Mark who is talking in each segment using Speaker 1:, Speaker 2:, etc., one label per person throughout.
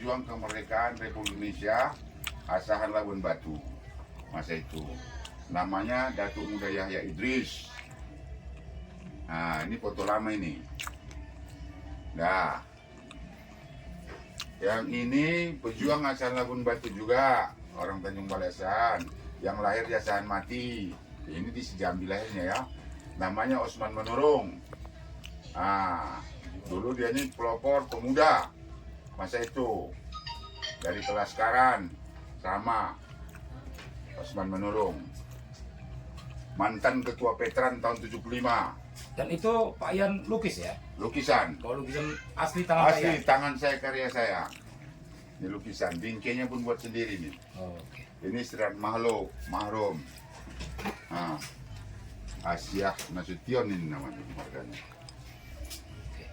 Speaker 1: pejuang kemerdekaan Republik Indonesia Asahan Labuan Batu masa itu. Namanya Datuk Muda Yahya Idris. Nah, ini foto lama ini. Nah, yang ini pejuang Asahan Labuan Batu juga, orang Tanjung Balai Asahan, yang lahir di Asahan Mati. Ini di Sejambi lahirnya ya. Namanya Osman Menurung. Nah, dulu dia ini pelopor pemuda masa itu dari kelas Karan sama Osman Menurung. Mantan ketua Petran tahun 75.
Speaker 2: Dan itu Pak Ian lukis ya?
Speaker 1: Lukisan.
Speaker 2: Kalau lukisan asli tangan Pak
Speaker 1: Asli
Speaker 2: Ian?
Speaker 1: tangan saya, karya saya. Ini lukisan, bingkainya pun buat sendiri nih.
Speaker 2: Oh, oke.
Speaker 1: Ini Serat Mahrum. Nah, Asyah Nasution ini namanya marganya.
Speaker 2: Oke.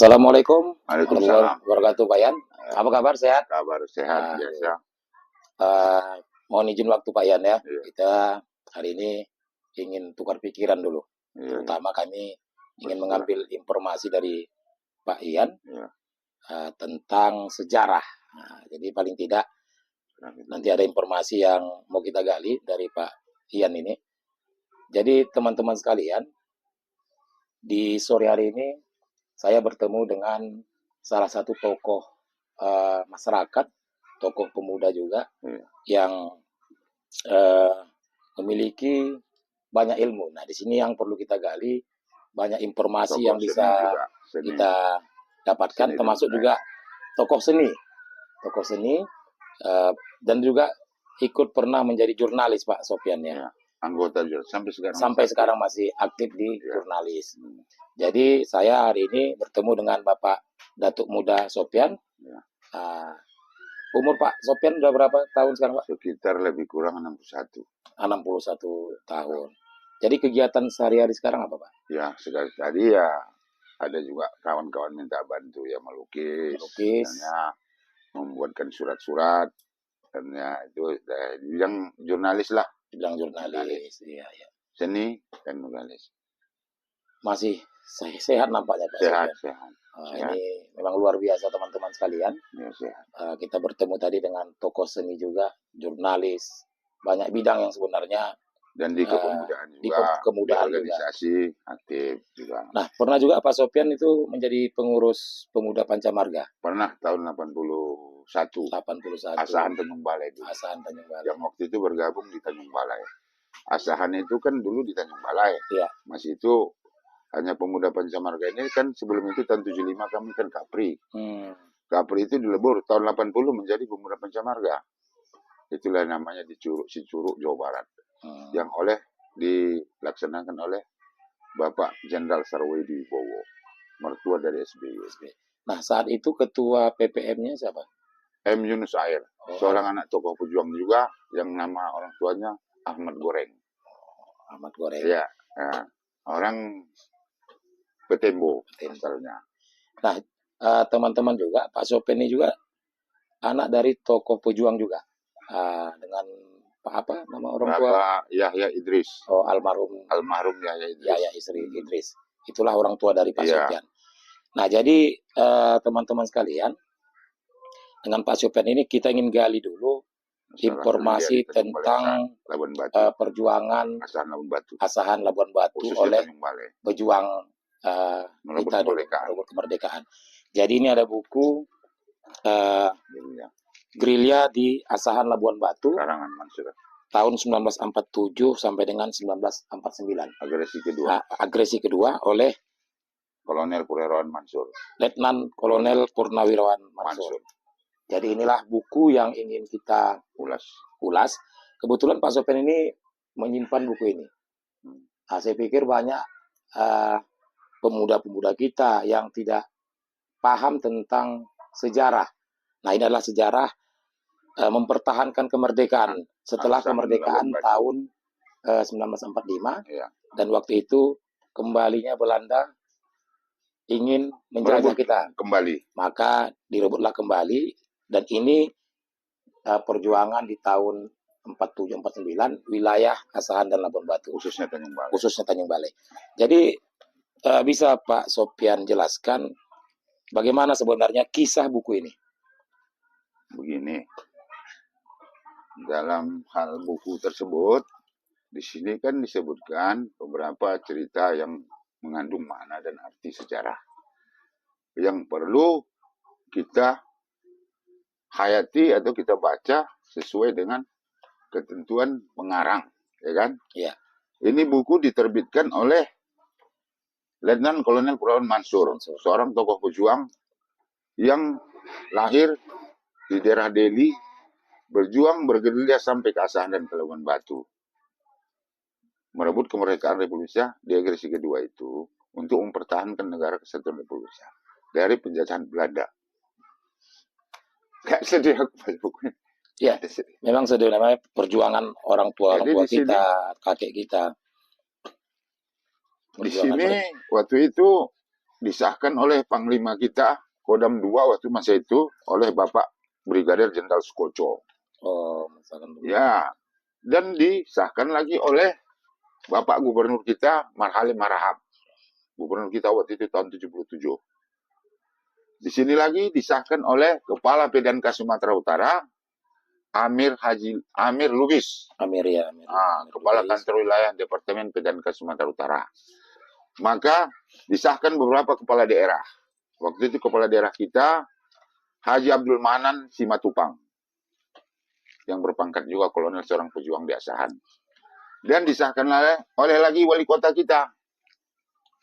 Speaker 2: Assalamualaikum
Speaker 1: Waalaikumsalam.
Speaker 2: warahmatullahi wabarakatuh, Pak Yan. Apa kabar? Sehat?
Speaker 1: Kabar sehat biasa.
Speaker 2: Mohon izin waktu Pak Yan ya.
Speaker 1: Iya.
Speaker 2: Kita hari ini ingin tukar pikiran dulu.
Speaker 1: Iya.
Speaker 2: Terutama kami ingin
Speaker 1: Betul.
Speaker 2: mengambil informasi dari Pak Ian
Speaker 1: Iya.
Speaker 2: tentang sejarah. Nah, jadi paling tidak nanti ada informasi yang mau kita gali dari Pak Ian ini. Jadi teman-teman sekalian, di sore hari ini saya bertemu dengan salah satu tokoh masyarakat, tokoh pemuda juga, yang memiliki banyak ilmu. Nah, di sini yang perlu kita gali, banyak informasi
Speaker 1: Tokoh
Speaker 2: yang
Speaker 1: seni
Speaker 2: bisa
Speaker 1: juga, seni.
Speaker 2: kita dapatkan,
Speaker 1: Seni
Speaker 2: termasuk
Speaker 1: dan
Speaker 2: juga tokoh seni, dan juga ikut pernah menjadi jurnalis Pak Sopyan ya.
Speaker 1: Ya, anggota juga
Speaker 2: Sampai sekarang masih aktif di
Speaker 1: Ya.
Speaker 2: jurnalis. Jadi saya hari ini bertemu dengan Bapak Datuk Muda Sopyan.
Speaker 1: Ya.
Speaker 2: Umur Pak Sopyan udah berapa tahun sekarang Pak?
Speaker 1: Sekitar lebih kurang 61.
Speaker 2: 61 tahun. Jadi kegiatan sehari-hari sekarang apa Pak?
Speaker 1: Ya, sekali tadi ya ada juga kawan-kawan minta bantu ya melukis. Misalnya membuatkan surat-surat. Dan ya itu yang jurnalis lah.
Speaker 2: Bilang jurnalis. Iya.
Speaker 1: Seni dan jurnalis.
Speaker 2: Masih sehat nampaknya Pak
Speaker 1: Sehat.
Speaker 2: Sopyan. Ini memang luar biasa teman-teman sekalian.
Speaker 1: Ya, sehat.
Speaker 2: Kita bertemu tadi dengan tokoh seni juga, jurnalis, banyak bidang yang sebenarnya.
Speaker 1: Dan di kepemudaan juga,
Speaker 2: di kepemudaan
Speaker 1: di organisasi aktif juga.
Speaker 2: Nah, pernah juga Pak Sopyan itu menjadi pengurus pemuda Pancamarga.
Speaker 1: Pernah tahun 81.
Speaker 2: 81.
Speaker 1: Asahan Tanjung Balai dulu.
Speaker 2: Asahan Tanjung Balai.
Speaker 1: Yang waktu itu bergabung di Tanjung Balai. Asahan itu kan dulu di Tanjung Balai.
Speaker 2: Iya.
Speaker 1: Masih itu hanya pemuda Pancamarga ini kan sebelum itu tahun 75 kami kan Kapri. Kapri itu dilebur tahun 80 menjadi pemuda Pancamarga. Itulah namanya di Curug, Jawa Barat. Yang dilaksanakan oleh Bapak Jenderal Sarwoedi Bowo, mertua dari SBY.
Speaker 2: Nah, saat itu ketua PPM-nya siapa?
Speaker 1: M. Yunus Air, seorang anak tokoh pejuang juga, yang nama orang tuanya Ahmad Goreng.
Speaker 2: Ahmad Goreng.
Speaker 1: Ya, orang Petembo asalnya.
Speaker 2: Nah, teman-teman juga, Pak Sopyan ini juga anak dari tokoh pejuang juga, dengan apa nama orang tua?
Speaker 1: Bapak Yahya Idris.
Speaker 2: Oh, almarhum
Speaker 1: Yahya Idris.
Speaker 2: Yahya Idris. Itulah orang tua dari Pak Sopyan. Nah, jadi teman-teman sekalian, dengan Pak Sopyan ini kita ingin gali dulu informasi tentang perjuangan Asahan Labuan Batu oleh pejuang kita dulu, merebut kemerdekaan. Jadi ini ada buku Gerilya di Asahan Labuan Batu
Speaker 1: karangan Mansur
Speaker 2: tahun 1947 sampai dengan 1949.
Speaker 1: Agresi kedua
Speaker 2: oleh
Speaker 1: Kolonel Purnawirawan Mansur.
Speaker 2: Letnan Kolonel Purnawirawan Mansur. Jadi inilah buku yang ingin kita ulas. Kebetulan Pak Sopyan ini menyimpan buku ini. Saya pikir banyak pemuda-pemuda kita yang tidak paham tentang sejarah. Nah, ini adalah sejarah mempertahankan kemerdekaan setelah kemerdekaan tahun 1945 dan waktu itu kembalinya Belanda ingin menjajah kita maka direbutlah kembali, dan ini perjuangan di tahun 47-49 wilayah Asahan dan Labuan Batu, khususnya Tanjung Balai. Jadi bisa Pak Sopyan jelaskan bagaimana sebenarnya kisah buku ini?
Speaker 1: Begini, dalam hal buku tersebut, di sini kan disebutkan beberapa cerita yang mengandung makna dan arti sejarah yang perlu kita hayati atau kita baca sesuai dengan ketentuan pengarang, ya kan?
Speaker 2: Iya.
Speaker 1: Ini buku diterbitkan oleh Letnan Kolonel Purnawirawan Mansur, seorang tokoh pejuang yang lahir di daerah Delhi, berjuang bergerilya sampai ke Asahan dan ke Labuan Batu, merebut kemerdekaan Republik Indonesia di agresi kedua itu untuk mempertahankan negara kesatuan Republik Indonesia dari penjajahan Belanda. Gak sedih aku baca bukunya.
Speaker 2: Ya, memang sedih, namanya perjuangan orang tua kita, kakek kita.
Speaker 1: Di sini waktu itu disahkan oleh Panglima kita, Kodam 2 waktu masa itu, oleh Bapak Brigadir Jenderal Sukoco.
Speaker 2: Oh, misalkan dulu.
Speaker 1: Ya, dan disahkan lagi oleh Bapak Gubernur kita, Marhalim Marahap. Gubernur kita waktu itu tahun 77. Di sini lagi disahkan oleh Kepala PDNK Sumatera Utara, Amir Lubis.
Speaker 2: Amir ya.
Speaker 1: Kepala
Speaker 2: Lubis.
Speaker 1: Kantor Wilayah Departemen PDNK Sumatera Utara. Maka disahkan beberapa kepala daerah. Waktu itu kepala daerah kita, Haji Abdul Manan Simatupang, yang berpangkat juga kolonel, seorang pejuang di Asahan. Dan disahkan oleh lagi wali kota kita,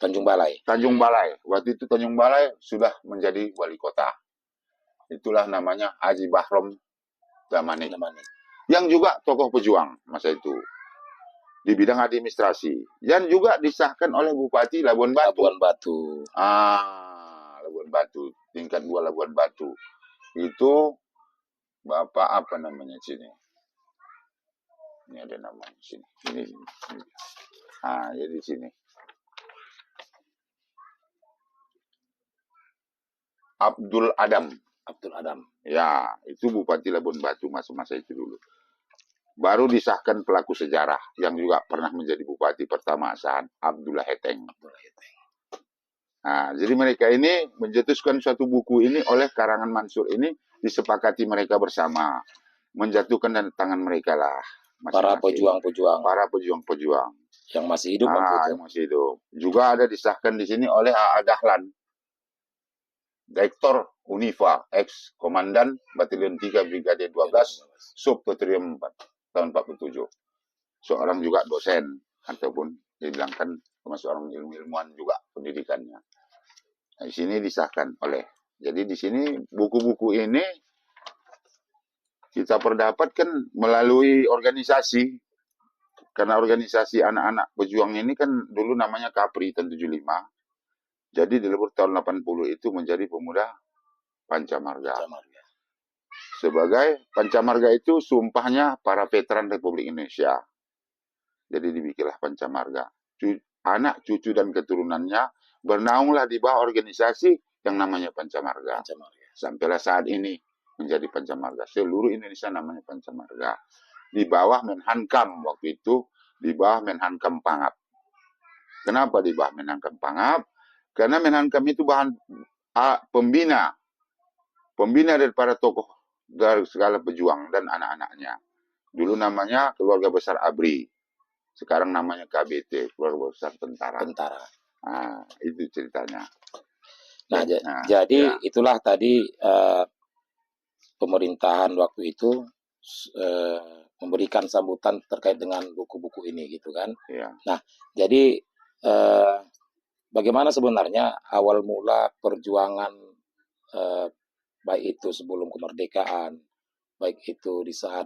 Speaker 2: Tanjung Balai.
Speaker 1: Tanjung Balai. Waktu itu Tanjung Balai sudah menjadi wali kota. Itulah namanya Haji Bahrom Damanik. Yang juga tokoh pejuang masa itu di bidang administrasi. Dan juga disahkan oleh Bupati Labuan Batu. Labuan Batu. Tingkat 2 Labuan Batu. Itu Bapak apa namanya sini? Ini ada namanya sini. Ini. Jadi sini. Abdul Adam. Ya, itu Bupati Labuan Batu masa-masa itu dulu. Baru disahkan pelaku sejarah yang juga pernah menjadi bupati pertama Asahan, Abdullah Heteng. Jadi mereka ini mencetuskan suatu buku ini oleh karangan Mansur ini, disepakati mereka bersama. Menjatuhkan dan tangan mereka lah.
Speaker 2: Para pejuang-pejuang.
Speaker 1: Yang
Speaker 2: masih hidup waktu itu.
Speaker 1: Yang masih hidup. Juga ada disahkan di sini oleh A.A. Dahlan, Direktur Unifa, ex-komandan Batalion 3 Brigade 12, Subbattalion 4, tahun 47. Seorang juga dosen, ataupun dibilangkan termasuk orang ilmuwan juga pendidikannya. Nah, di sini disahkan oleh. Jadi di sini buku-buku ini kita perdapatkan melalui organisasi. Karena organisasi anak-anak pejuang ini kan dulu namanya Kapri tahun 75. Jadi di lebur tahun 80 itu menjadi pemuda Pancamarga. Sebagai Pancamarga itu sumpahnya para veteran Republik Indonesia. Jadi dibikinlah Pancamarga. Anak, cucu, dan keturunannya bernaunglah di bawah organisasi yang namanya Pancamarga. Sampailah saat ini menjadi Pancamarga. Seluruh Indonesia namanya Pancamarga. Di bawah Menhankam waktu itu, di bawah Menhankam Pangap. Kenapa di bawah Menhankam Pangap? Karena Menhankam itu bahan pembina daripada tokoh dari segala pejuang dan anak-anaknya. Dulu namanya Keluarga Besar ABRI, sekarang namanya KBT, Keluarga Besar Tentara. Itu ceritanya.
Speaker 2: Jadi itulah tadi pemerintahan waktu itu memberikan sambutan terkait dengan buku-buku ini gitu kan.
Speaker 1: Ya.
Speaker 2: Nah, jadi bagaimana sebenarnya awal mula perjuangan baik itu sebelum kemerdekaan, baik itu di saat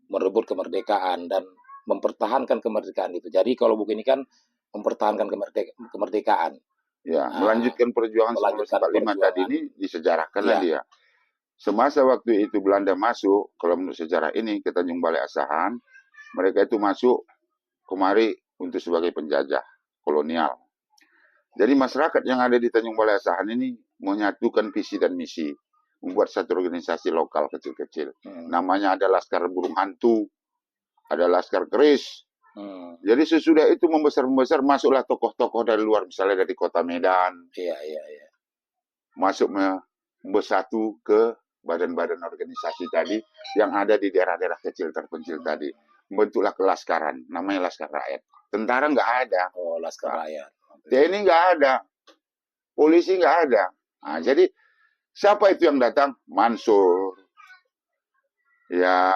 Speaker 2: merebut kemerdekaan dan mempertahankan kemerdekaan itu. Jadi kalau buku ini kan mempertahankan kemerdekaan.
Speaker 1: Ya, melanjutkan perjuangan 1945 tadi ini disejarahkanlah dia. Semasa waktu itu Belanda masuk, kalau menurut sejarah ini ke Tanjung Balai Asahan, mereka itu masuk kemari untuk sebagai penjajah kolonial. Jadi masyarakat yang ada di Tanjung Balai Asahan ini menyatukan visi dan misi, membuat satu organisasi lokal kecil-kecil. Namanya ada Laskar Burung Hantu, ada Laskar Keris. Jadi sesudah itu membesar-membesar, masuklah tokoh-tokoh dari luar, misalnya dari kota Medan. Masuk bersatu ke badan-badan organisasi tadi yang ada di daerah-daerah kecil terpencil tadi. Membentuklah kelaskaran, namanya Laskar Rakyat. Tentara nggak ada.
Speaker 2: Oh, Laskar Rakyat.
Speaker 1: TNI nggak ada. Polisi nggak ada. Jadi siapa itu yang datang? Mansur. Ya,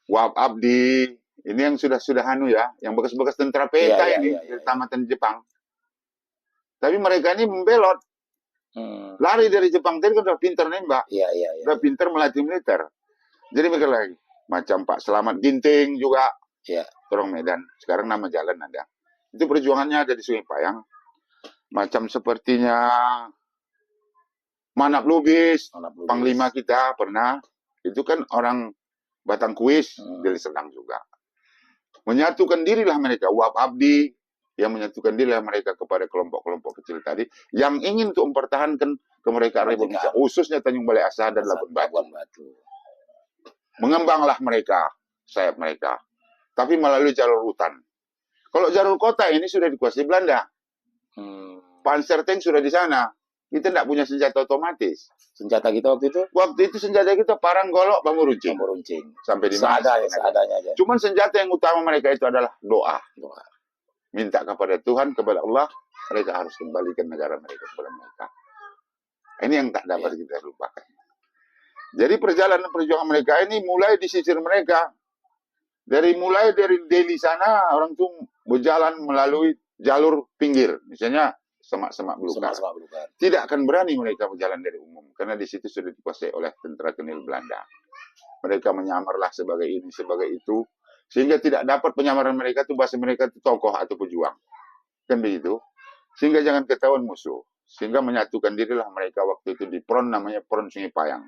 Speaker 1: Wahab Abdi. Ini yang sudah yang bekas-bekas tentara PK ini dari tamatan Jepang. Tapi mereka ini membelot. Lari dari Jepang tadi kan udah pintar nembak. Udah pintar melatih militer. Jadi mereka lagi. Macam Pak Selamat Ginting juga. Orang Medan. Sekarang nama jalan ada. Itu perjuangannya ada di Sungai Payang. Macam sepertinya Manap Lubis. Panglima kita pernah. Itu kan orang Batang Kuis. Dari Serdang juga. Menyatukan dirilah mereka. Wahab Abdi. yang menyatukan diri mereka kepada kelompok-kelompok kecil tadi yang ingin untuk mempertahankan kemerdekaan Republik Indonesia, khususnya Tanjung Balai Asahan dan Labuan Batu. Mengembanglah mereka, sayap mereka, tapi melalui jalur hutan. Kalau jalur kota ini sudah dikuasai Belanda. Panzer tank sudah di sana. Kita tidak punya senjata otomatis.
Speaker 2: Senjata kita waktu itu?
Speaker 1: Waktu itu senjata kita parang, golok, bambu runcing. Sampai di mana?
Speaker 2: Seadanya aja.
Speaker 1: Cuman senjata yang utama mereka itu adalah doa. Minta kepada Tuhan, kepada Allah, mereka harus kembalikan negara mereka kepada mereka. Ini yang tak dapat kita lupakan. Jadi perjalanan perjuangan mereka ini mulai di sisir mereka. Mulai dari Delhi sana, orang tuh berjalan melalui jalur pinggir. Misalnya semak-semak belukar. Tidak akan berani mereka berjalan dari umum. Karena di situ sudah dikuasai oleh tentara Kenil Belanda. Mereka menyamarlah sebagai ini, sebagai itu. Sehingga tidak dapat penyamaran mereka itu, bahasa mereka itu tokoh atau pejuang. Kan begitu. Sehingga jangan ketahuan musuh. Sehingga menyatukan dirilah mereka waktu itu di Pron, namanya Pron Sungai Payang.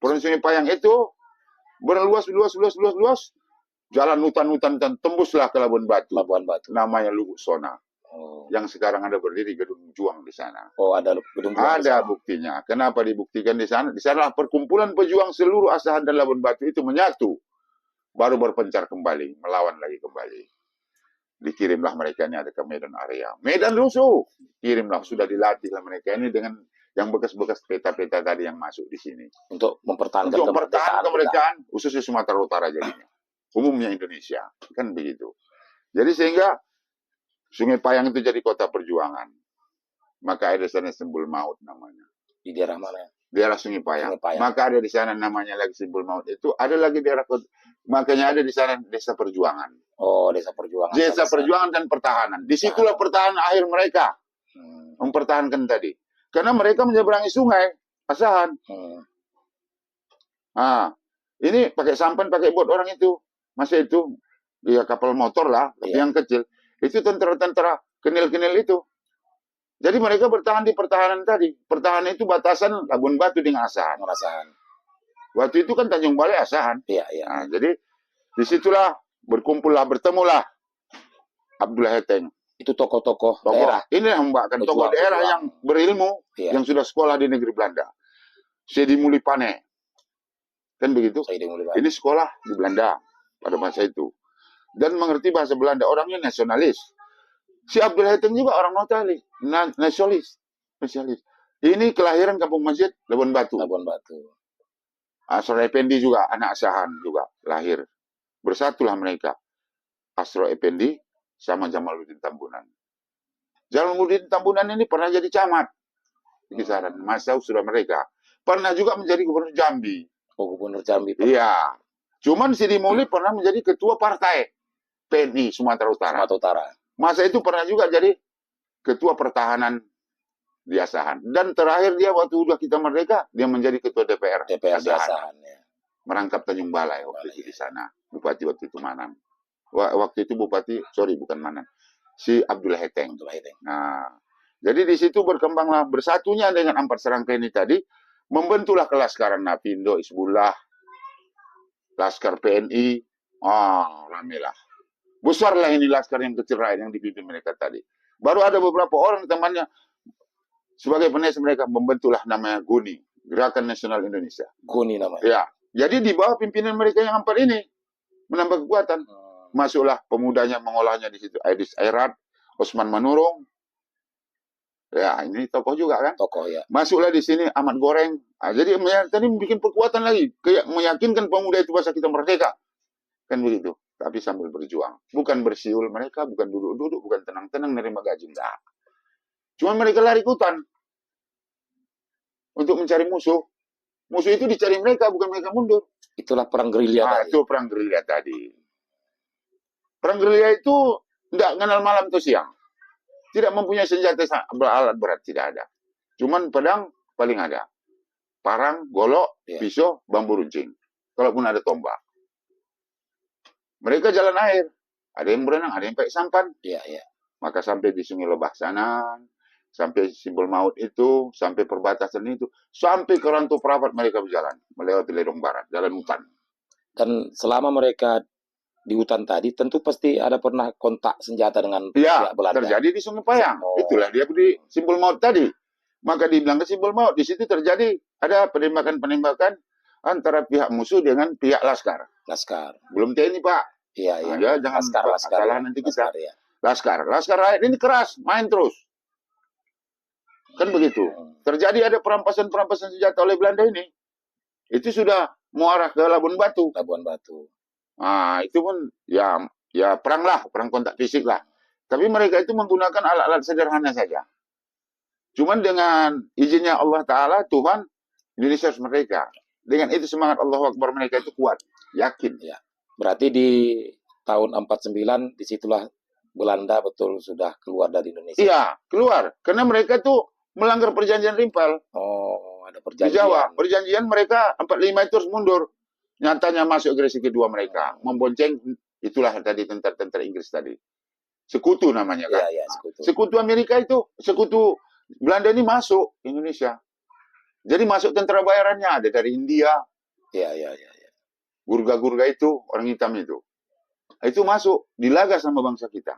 Speaker 1: Pron Sungai Payang itu berluas. Jalan hutan, tembuslah ke Labuan Batu. Namanya Lubuk Sona. Yang sekarang ada berdiri Gedung Juang di sana.
Speaker 2: Ada Gedung Juang.
Speaker 1: Ada buktinya. Kenapa dibuktikan di sana? Di sana perkumpulan pejuang seluruh Asahan dan Labuan Batu itu menyatu. Baru berpencar kembali, melawan lagi kembali. Dikirimlah mereka ini ada ke Medan area. Medan rusuh. Kirimlah, sudah dilatihlah mereka ini dengan yang bekas-bekas peta-peta tadi yang masuk di sini.
Speaker 2: Untuk mempertahankan
Speaker 1: kemerdekaan, khususnya Sumatera Utara jadinya. Umumnya Indonesia. Kan begitu. Jadi sehingga Sungai Payang itu jadi kota perjuangan. Maka ada di sana Simbol Maut namanya.
Speaker 2: Di daerah mana?
Speaker 1: Daerah Sungai Payang. Maka ada di sana namanya lagi Simbol Maut itu. Ada lagi daerah, makanya ada di sana Desa Perjuangan.
Speaker 2: Desa Perjuangan.
Speaker 1: Desa Perjuangan dan Pertahanan. Disitulah pertahanan akhir mereka. Mempertahankan tadi. Karena mereka menyeberangi sungai Asahan. Ini pakai sampan, pakai bot orang itu. Masa itu, ya kapal motor lah, yang kecil. Itu tentara-tentara kenil-kenil itu. Jadi mereka bertahan di pertahanan tadi. Pertahanan itu batasan Labuan Batu dengan Asahan. Waktu itu kan Tanjung Balai Asahan. Nah, jadi disitulah berkumpullah, bertemulah Abdullah Heteng.
Speaker 2: Itu tokoh-tokoh daerah.
Speaker 1: Ini yang membakkan tokoh daerah yang berilmu, yang sudah sekolah di negeri Belanda. Sedi Mulipane. Kan begitu? Ini sekolah di Belanda pada masa itu. Dan mengerti bahasa Belanda. Orangnya nasionalis. Si Abdullah Heteng juga orang nasionalis. Ini kelahiran Kampung Masjid Labuan Batu. Asro Effendi juga anak Asahan juga lahir. Bersatulah mereka. Asro Effendi sama Jamaluddin Tambunan. Jamaluddin Tambunan ini pernah jadi camat di kisaran masa usia mereka. Pernah juga menjadi gubernur Jambi.
Speaker 2: Gubernur Jambi.
Speaker 1: Iya. Cuman Sidi Muli pernah menjadi ketua partai PNI Sumatera Utara. Masa itu pernah juga jadi ketua pertahanan di Asahan. Dan terakhir dia waktu udah kita merdeka, dia menjadi ketua DPR Asahan. Merangkap Tanjung Balai waktu itu di sana. Bupati waktu itu Manang. Waktu itu bukan Manang. Si Abdullah Heteng. Nah, jadi di situ berkembanglah bersatunya dengan empat serangkai ini tadi, membentuklah kelaskaran Napindo, Hizbullah, Laskar PNI, ramelah. Besarlah ini laskar yang kecil rakyat yang dipimpin mereka tadi. Baru ada beberapa orang temannya sebagai penulis mereka membentuklah namanya GUNI, Gerakan Nasional Indonesia.
Speaker 2: GUNI namanya.
Speaker 1: Ya, jadi di bawah pimpinan mereka yang empat ini menambah kekuatan. Masuklah pemudanya mengolahnya di situ. Aidis Airat, Osman Manurung. Ya, ini tokoh juga kan?
Speaker 2: Tokoh ya.
Speaker 1: Masuklah di sini Ahmad Goreng. Jadi tadi bikin perkuatan lagi, kayak meyakinkan pemuda itu bahasa kita merdeka. Kan begitu. Tapi sambil berjuang. Bukan bersiul mereka, bukan duduk-duduk, bukan tenang-tenang nerima gaji. Enggak. Cuma mereka lari ke hutan. Untuk mencari musuh. Musuh itu dicari mereka, bukan mereka mundur.
Speaker 2: Itulah perang gerilya tadi.
Speaker 1: Itu perang gerilya tadi. Perang gerilya itu enggak kenal malam atau siang. Tidak mempunyai senjata alat berat, tidak ada. Cuman pedang paling ada. Parang, golok, pisau, bambu runcing. Kalaupun ada tombak. Mereka jalan air. Ada yang berenang, ada yang pakai sampan. Maka sampai di Sungai Lebah sana, sampai Simbol Maut itu, sampai perbatasan itu, sampai ke Rantau Perapat mereka berjalan. Melewati Ledong Barat, jalan hutan.
Speaker 2: Dan selama mereka di hutan tadi, tentu pasti ada pernah kontak senjata dengan
Speaker 1: Ya,
Speaker 2: pihak Belanda.
Speaker 1: terjadi di Sungai Payang.
Speaker 2: Oh.
Speaker 1: Itulah dia di simbol maut tadi. Maka dibilang ke simbol maut. Di situ terjadi ada penembakan-penembakan antara pihak musuh dengan pihak Laskar.
Speaker 2: Laskar.
Speaker 1: Belum TNI, Pak.
Speaker 2: Iya, iya.
Speaker 1: Ya, jangan
Speaker 2: Laskar
Speaker 1: salah
Speaker 2: ya.
Speaker 1: nanti kita.
Speaker 2: Laskar, ya.
Speaker 1: Laskar rakyat ini keras, main terus. Kan begitu. Terjadi ada perampasan senjata oleh Belanda ini. Itu sudah mengarah ke Labuan Batu.
Speaker 2: Labuan Batu.
Speaker 1: Nah, itu pun ya perang lah, perang kontak fisik lah. Tapi mereka itu menggunakan alat-alat sederhana saja. Cuman dengan izinnya Allah Ta'ala, Tuhan, Indonesia harus merdeka. Dengan itu semangat Allahu Akbar mereka itu kuat, yakin.
Speaker 2: Ya. Berarti di tahun 49 disitulah Belanda betul sudah keluar dari Indonesia.
Speaker 1: Iya, keluar. Karena mereka tuh melanggar perjanjian Rimpel.
Speaker 2: Oh, ada
Speaker 1: Di
Speaker 2: perjanjian.
Speaker 1: Jawa. Perjanjian mereka 45 itu harus mundur. Nyatanya masuk agresi kedua mereka. Membonceng, itulah tadi tentara-tentara Inggris tadi. Sekutu namanya kan.
Speaker 2: Iya, sekutu.
Speaker 1: Sekutu Amerika itu, sekutu Belanda ini masuk Indonesia. Jadi masuk tentara bayarannya ada dari India.
Speaker 2: Iya.
Speaker 1: Gurga-gurga itu, orang hitam itu. Itu masuk, dilaga sama bangsa kita.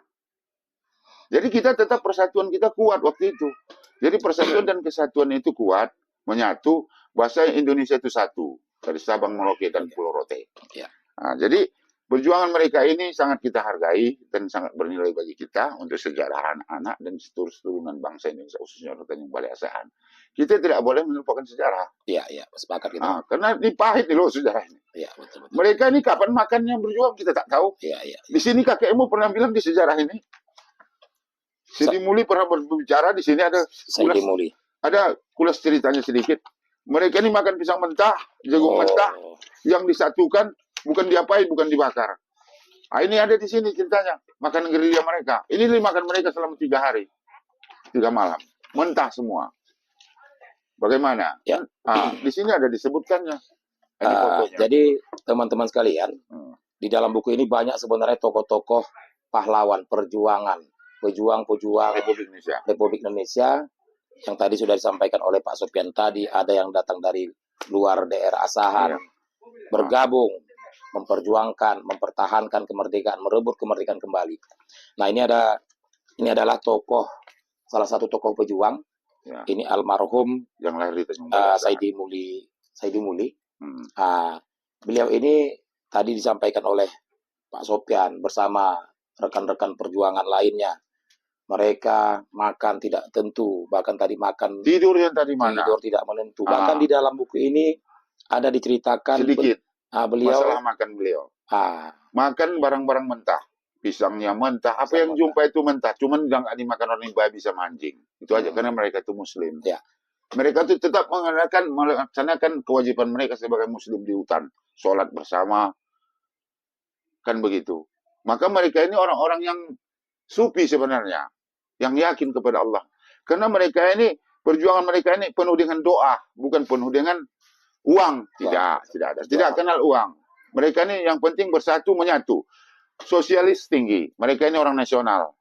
Speaker 1: Jadi kita tetap persatuan kita kuat waktu itu. Jadi persatuan dan kesatuan itu kuat, menyatu, bahasa Indonesia itu satu. Dari Sabang, Merauke, dan Pulau Rote.
Speaker 2: Ya.
Speaker 1: Nah, jadi perjuangan mereka ini sangat kita hargai dan sangat bernilai bagi kita untuk sejarah anak-anak dan seluruh-seluruhan bangsa Indonesia, khususnya Tanjung Balai Asahan. Kita tidak boleh melupakan sejarah.
Speaker 2: Iya, sepakat kita.
Speaker 1: Nah, karena ini pahit nih loh sejarah ini.
Speaker 2: Iya, betul.
Speaker 1: Mereka ini kapan makannya berjuang kita tak tahu.
Speaker 2: Iya.
Speaker 1: Di sini kakekmu pernah bilang di sejarah ini. Sidi Muli pernah berbicara di sini ada
Speaker 2: Sidi Muli.
Speaker 1: Ada kulas ceritanya sedikit. Mereka ini makan pisang mentah, jagung mentah, yang disatukan bukan diapain, bukan dibakar. Nah, ini ada di sini ceritanya. Makanan gerilya mereka. Ini makan mereka selama 3 hari. 3 malam. Mentah semua. Bagaimana?
Speaker 2: Ya.
Speaker 1: Nah, di sini ada disebutkannya. Ini fotonya.
Speaker 2: Jadi teman-teman sekalian, di dalam buku ini banyak sebenarnya tokoh-tokoh pahlawan perjuangan, pejuang Republik Indonesia yang tadi sudah disampaikan oleh Pak Sopian tadi. Ada yang datang dari luar daerah asahan, bergabung, memperjuangkan, mempertahankan kemerdekaan, merebut kemerdekaan kembali. Nah, ini adalah salah satu tokoh pejuang. Ya. Ini almarhum
Speaker 1: yang lahir di Tanjung Balai
Speaker 2: Saidi Muli. Beliau ini tadi disampaikan oleh Pak Sopian bersama rekan-rekan perjuangan lainnya. Mereka makan tidak tentu, bahkan tadi makan
Speaker 1: tidur tidak
Speaker 2: menentu. Bahkan di dalam buku ini ada diceritakan
Speaker 1: sedikit
Speaker 2: beliau
Speaker 1: masalah makan beliau. Makan barang-barang mentah, pisangnya mentah, apa yang jumpa itu mentah. Cuman jangan dimakan orang babi sama anjing. Itu aja karena mereka itu Muslim.
Speaker 2: Ya.
Speaker 1: Mereka itu tetap melaksanakan kewajiban mereka sebagai Muslim di hutan, sholat bersama, kan begitu. Maka mereka ini orang-orang yang sufi sebenarnya, yang yakin kepada Allah. Karena mereka ini, perjuangan mereka ini penuh dengan doa, bukan penuh dengan uang. Tidak kenal uang. Mereka ini yang penting bersatu, menyatu. Sosialis tinggi. Mereka ini orang nasional.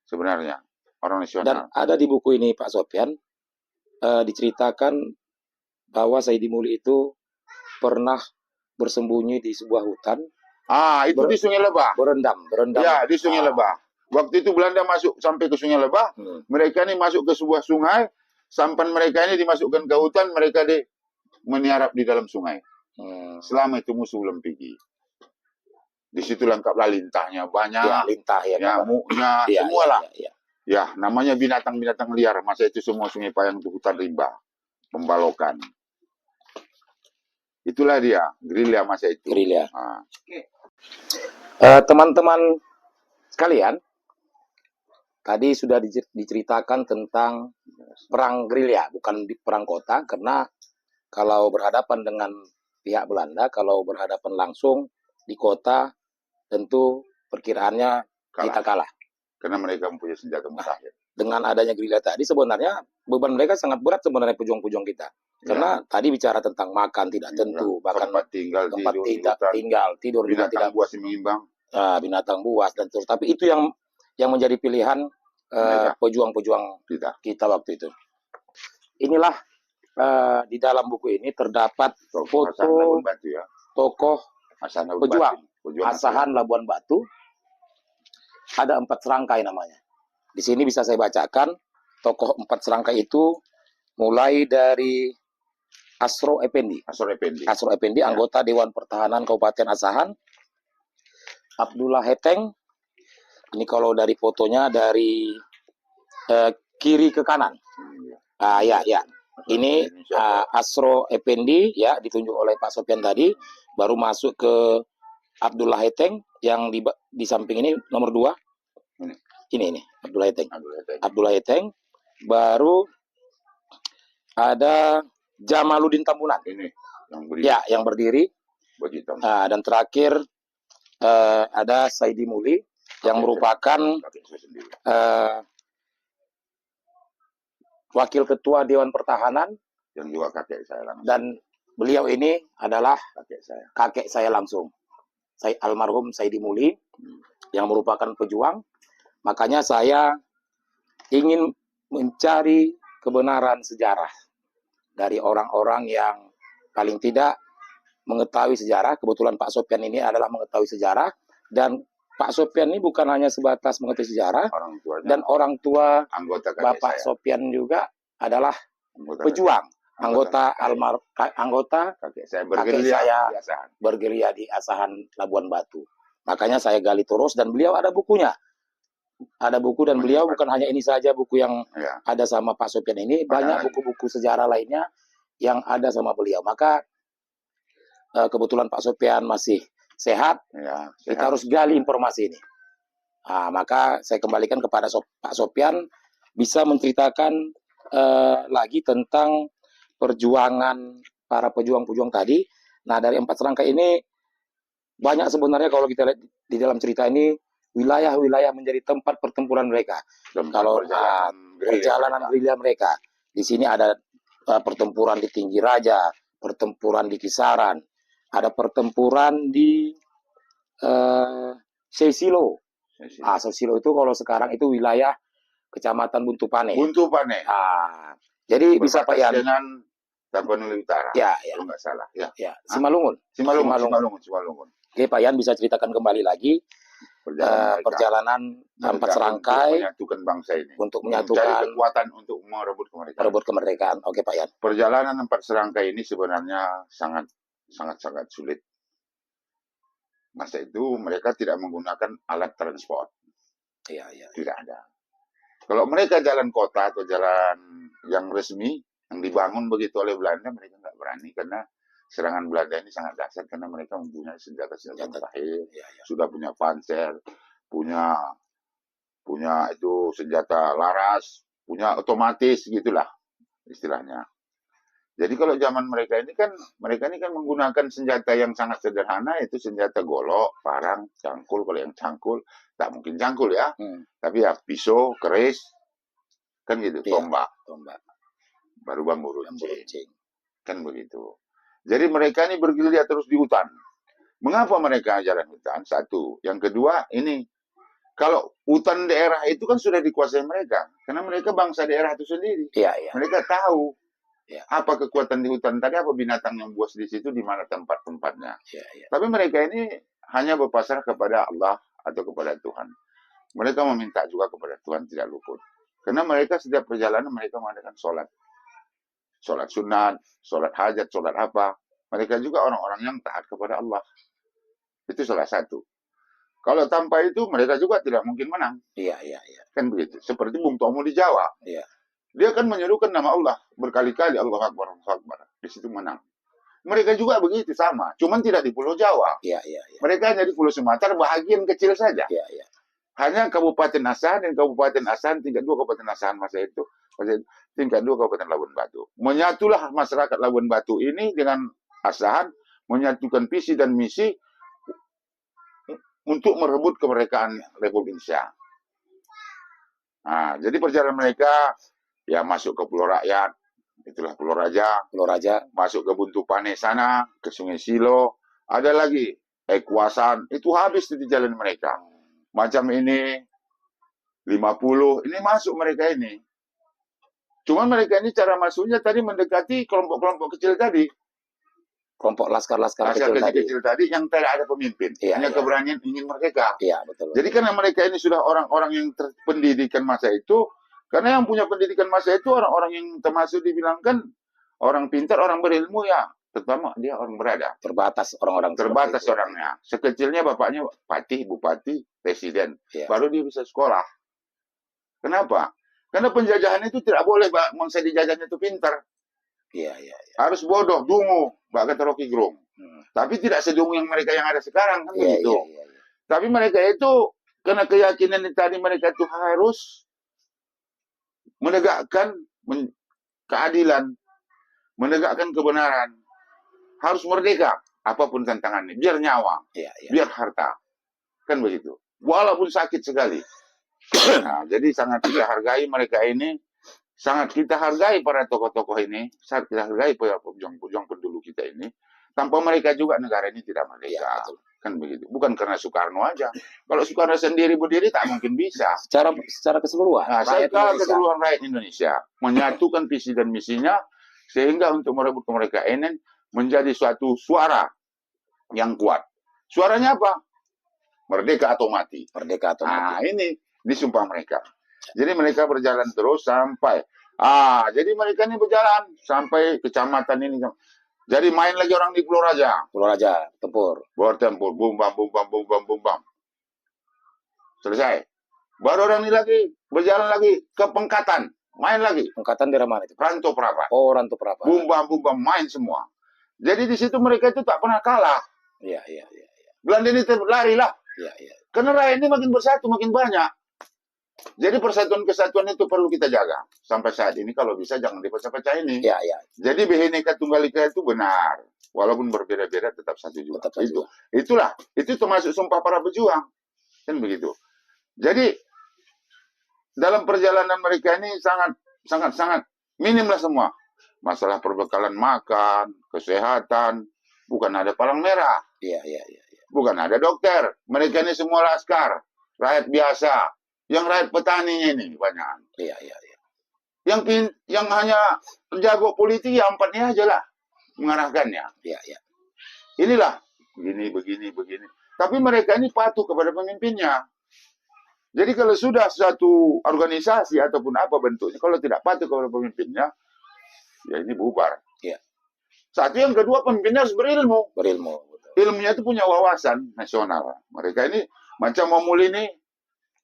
Speaker 1: Sebenarnya, orang nasional.
Speaker 2: Dan ada di buku ini, Pak Sopian, diceritakan bahwa Saidi Muli itu pernah bersembunyi di sebuah hutan.
Speaker 1: Itu di Sungai Lebah.
Speaker 2: Berendam.
Speaker 1: Ya, di Sungai Lebah. Waktu itu Belanda masuk sampai ke Sungai Lebah, mereka ini masuk ke sebuah sungai, sampan mereka ini dimasukkan ke hutan, mereka meniarap di dalam sungai. Selama itu musuh belum pergi. Di situ lengkaplah lintahnya banyak, nyamuknya, semualah. Ya, namanya binatang-binatang liar. Masa itu semua Sungai Payang itu hutan rimba, pembalokan. Itulah dia, gerilya masa itu.
Speaker 2: Gerilya. Teman-teman sekalian, tadi sudah diceritakan tentang perang gerilya, bukan di perang kota, karena kalau berhadapan dengan pihak Belanda, kalau berhadapan langsung di kota, tentu perkiraannya kita kalah.
Speaker 1: Karena mereka mempunyai senjata mutakhir.
Speaker 2: Dengan adanya gerilya tadi, sebenarnya beban mereka sangat berat sebenarnya pejuang-pejuang kita. Karena tadi bicara tentang makan tidak tentu, bahkan
Speaker 1: tempat tinggal,
Speaker 2: tidur juga tidak
Speaker 1: buas seimbang.
Speaker 2: Binatang buas dan terus. Tapi itu yang menjadi pilihan pejuang-pejuang kita waktu itu. Inilah di dalam buku ini terdapat foto tokoh pejuang
Speaker 1: Pejuang
Speaker 2: Asahan Labuan Batu. Ada 4 serangkai namanya. Di sini bisa saya bacakan tokoh 4 serangkai itu mulai dari Asro Effendi.
Speaker 1: Asor Effendi.
Speaker 2: Asro Effendi,
Speaker 1: Ya.
Speaker 2: anggota Dewan Pertahanan Kabupaten Asahan. Abdullah Heteng. Ini kalau dari fotonya dari kiri ke kanan. Ya. Ini Asro Effendi ya, ditunjuk oleh Pak Sopyan tadi. Baru masuk ke Abdullah Heteng yang di samping ini nomor 2. Ini Abdullah Heteng. Abdullah Heteng. Baru ada Jamaluddin Tambunan.
Speaker 1: Ini yang berdiri.
Speaker 2: Ya, yang berdiri.
Speaker 1: Begitu.
Speaker 2: Dan terakhir ada Saidi Muli yang merupakan wakil ketua Dewan Pertahanan,
Speaker 1: yang juga kakek saya langsung.
Speaker 2: dan beliau ini adalah kakek saya langsung. Saya almarhum Saidi Muli yang merupakan pejuang. Makanya saya ingin mencari kebenaran sejarah dari orang-orang yang paling tidak mengetahui sejarah. Kebetulan Pak Sopyan ini adalah mengetahui sejarah, dan Pak Sopyan ini bukan hanya sebatas mengetahui sejarah, dan orang tua Bapak Sopyan juga adalah pejuang, anggota kakek saya bergerilya di Asahan Labuan Batu. Makanya saya gali terus, dan beliau ada bukunya. Ada buku, dan beliau bukan hanya ini saja buku yang ada sama Pak Sopyan ini, banyak buku-buku sejarah lainnya yang ada sama beliau. Maka kebetulan Pak Sopyan masih sehat, kita harus gali informasi ini. Maka saya kembalikan kepada Pak Sopyan, bisa menceritakan lagi tentang perjuangan para pejuang-pejuang tadi. Nah, dari 4 serangkai ini banyak sebenarnya kalau kita lihat di dalam cerita ini, wilayah-wilayah menjadi tempat pertempuran mereka. Kalau perjalanan gerilya mereka, di sini ada pertempuran di Tinggi Raja, pertempuran di Kisaran, ada pertempuran di Seisilo. Seisilo itu kalau sekarang itu wilayah Kecamatan Buntu Pane. Jadi bisa Pak Yan
Speaker 1: dengan Tapanuli Utara. Kalau nggak salah.
Speaker 2: Simalungun. Oke, Pak Yan bisa ceritakan kembali lagi perjalanan 4 serangkai
Speaker 1: menyatukan bangsa ini,
Speaker 2: untuk menyatukan
Speaker 1: kekuatan untuk merebut
Speaker 2: kemerdekaan. Oke, Pak Yan.
Speaker 1: Perjalanan 4 serangkai ini sebenarnya sangat sulit. Masa itu mereka tidak menggunakan alat transport. Tidak ada. Kalau mereka jalan kota atau jalan yang resmi yang dibangun begitu oleh Belanda, mereka nggak berani karena serangan Belanda ini sangat dahsyat, karena mereka mempunyai senjata-senjata mutakhir, sudah punya panser, punya itu senjata laras, punya otomatis gitulah istilahnya. Jadi kalau zaman mereka ini kan menggunakan senjata yang sangat sederhana, itu senjata golok, parang, cangkul. Kalau yang cangkul tak mungkin cangkul ya, tapi ya pisau, keris, kan gitu, tombak, baru bambu runcing, kan begitu. Jadi mereka ini bergerilya terus di hutan. Mengapa mereka jalan hutan? Satu. Yang kedua, ini kalau hutan daerah itu kan sudah dikuasai mereka, karena mereka bangsa daerah itu sendiri. Mereka tahu apa kekuatan di hutan tadi, apa binatang yang buas di situ, di mana tempat-tempatnya. Tapi mereka ini hanya berpasrah kepada Allah atau kepada Tuhan. Mereka meminta juga kepada Tuhan, tidak luput. Karena mereka setiap perjalanan mereka mengadakan sholat sunat, sholat hajat, sholat apa. Mereka juga orang-orang yang taat kepada Allah. Itu salah satu. Kalau tanpa itu mereka juga tidak mungkin menang. Kan begitu. Seperti Bung Tomo di Jawa. Dia kan menyerukan nama Allah berkali-kali, Allah Akbar, Allah Akbar. Di situ menang. Mereka juga begitu, sama. Cuman tidak di Pulau Jawa. Mereka hanya di Pulau Sumatera, bahagian kecil saja. Hanya Kabupaten Asahan dan Kabupaten Asahan, tingkat 2 Kabupaten Asahan masa itu, tingkat 2 Kabupaten Labuan Batu. Menyatulah masyarakat Labuan Batu ini dengan Asahan, menyatukan visi dan misi untuk merebut kemerdekaan Republik Indonesia. Nah, jadi perjalanan mereka ya masuk ke Pulau Rakyat, itulah Pulau Raja, masuk ke Buntu Pane sana, ke Sungai Silo, ada lagi Ekuasan, itu habis di jalan mereka. Macam ini 50, ini masuk mereka ini. Cuma mereka ini cara masuknya tadi mendekati kelompok-kelompok kecil tadi.
Speaker 2: kelompok laskar-laskar
Speaker 1: Laskar
Speaker 2: kecil tadi.
Speaker 1: kecil-kecil tadi yang tidak ada pemimpin,
Speaker 2: Iya,
Speaker 1: hanya
Speaker 2: iya.
Speaker 1: keberanian ingin merdeka.
Speaker 2: Iya, betul.
Speaker 1: Jadi karena mereka ini sudah orang-orang yang terpendidikan masa itu, karena yang punya pendidikan masa itu orang-orang yang termasuk dibilangkan orang pintar, orang berilmu ya, terutama dia orang berada.
Speaker 2: Terbatas orang-orang
Speaker 1: Terbatas
Speaker 2: seperti itu.
Speaker 1: orangnya. Sekecilnya bapaknya patih, bupati, presiden.
Speaker 2: Iya.
Speaker 1: Baru dia bisa sekolah. Kenapa? Karena penjajahan itu tidak boleh bangsa dijajahnya itu pintar.
Speaker 2: Iya, iya, iya.
Speaker 1: Harus bodoh, dungu, kata Rocky Gerung. Tapi tidak sedungu yang mereka yang ada sekarang, kan
Speaker 2: Iya,
Speaker 1: begitu.
Speaker 2: iya, iya.
Speaker 1: Tapi mereka itu, karena keyakinan tadi mereka itu harus menegakkan keadilan, menegakkan kebenaran, harus merdeka, apapun tantangannya, biar nyawa,
Speaker 2: Iya, iya.
Speaker 1: biar harta, kan begitu. Walaupun sakit sekali. Nah, jadi sangat kita hargai mereka ini, sangat kita hargai para tokoh-tokoh ini, sangat kita hargai para pejuang-pejuang pendulu kita ini. Tanpa mereka juga negara ini tidak merdeka.
Speaker 2: Iya, betul.
Speaker 1: Kan begitu. Bukan karena Soekarno aja. Kalau Soekarno sendiri berdiri tak mungkin bisa.
Speaker 2: Secara keseluruhan,
Speaker 1: Nah,
Speaker 2: rakyat
Speaker 1: serta
Speaker 2: Indonesia.
Speaker 1: keseluruhan rakyat Indonesia menyatukan visi dan misinya sehingga untuk merebut kemerdekaan ini menjadi suatu suara yang kuat. Suaranya apa? Merdeka atau mati.
Speaker 2: Merdeka atau mati.
Speaker 1: Nah, ini disumpah mereka. Jadi mereka berjalan terus sampai jadi mereka ini berjalan sampai kecamatan ini. Jadi main lagi orang di Pulau Raja.
Speaker 2: Pulau Raja, tempur.
Speaker 1: Bertempur, bum bam bum bam bum bam bum bam. Selesai. Baru orang ini lagi berjalan lagi ke Pengkatan, main lagi.
Speaker 2: Pengkatan daerah mana itu?
Speaker 1: Ranto Prapa.
Speaker 2: Oh, Ranto Prapa.
Speaker 1: Bum bam main semua. Jadi di situ mereka itu tak pernah kalah.
Speaker 2: Iya, iya, iya.
Speaker 1: Belanda ini lari lah.
Speaker 2: Iya, iya.
Speaker 1: Karena rakyat ini makin bersatu, makin banyak. Jadi persatuan-kesatuan itu perlu kita jaga. Sampai saat ini kalau bisa jangan dipecah-pecah ini.
Speaker 2: Iya, iya.
Speaker 1: Jadi Bhinneka Tunggal Ika itu benar. Walaupun berbeda-beda tetap satu juga.
Speaker 2: Tetap satu.
Speaker 1: Itulah. Itu termasuk sumpah para pejuang. Kan begitu. Jadi dalam perjalanan mereka ini sangat minim lah semua. Masalah perbekalan makan, kesehatan, bukan ada palang merah.
Speaker 2: Iya, iya, iya.
Speaker 1: Bukan ada dokter. Mereka ini semua laskar, rakyat biasa. Yang rakyat petaninya ini banyak.
Speaker 2: Iya, iya, iya.
Speaker 1: Yang hanya jago politik ya empatnya aja lah mengarahkannya.
Speaker 2: Iya, iya.
Speaker 1: Inilah begini. Tapi mereka ini patuh kepada pemimpinnya. Jadi kalau sudah satu organisasi ataupun apa bentuknya, kalau tidak patuh kepada pemimpinnya, ya ini bubar.
Speaker 2: Iya.
Speaker 1: Satu, yang kedua, pemimpinnya harus berilmu.
Speaker 2: Berilmu. Betul.
Speaker 1: Ilmunya itu punya wawasan nasional. Mereka ini macam Momuli ini.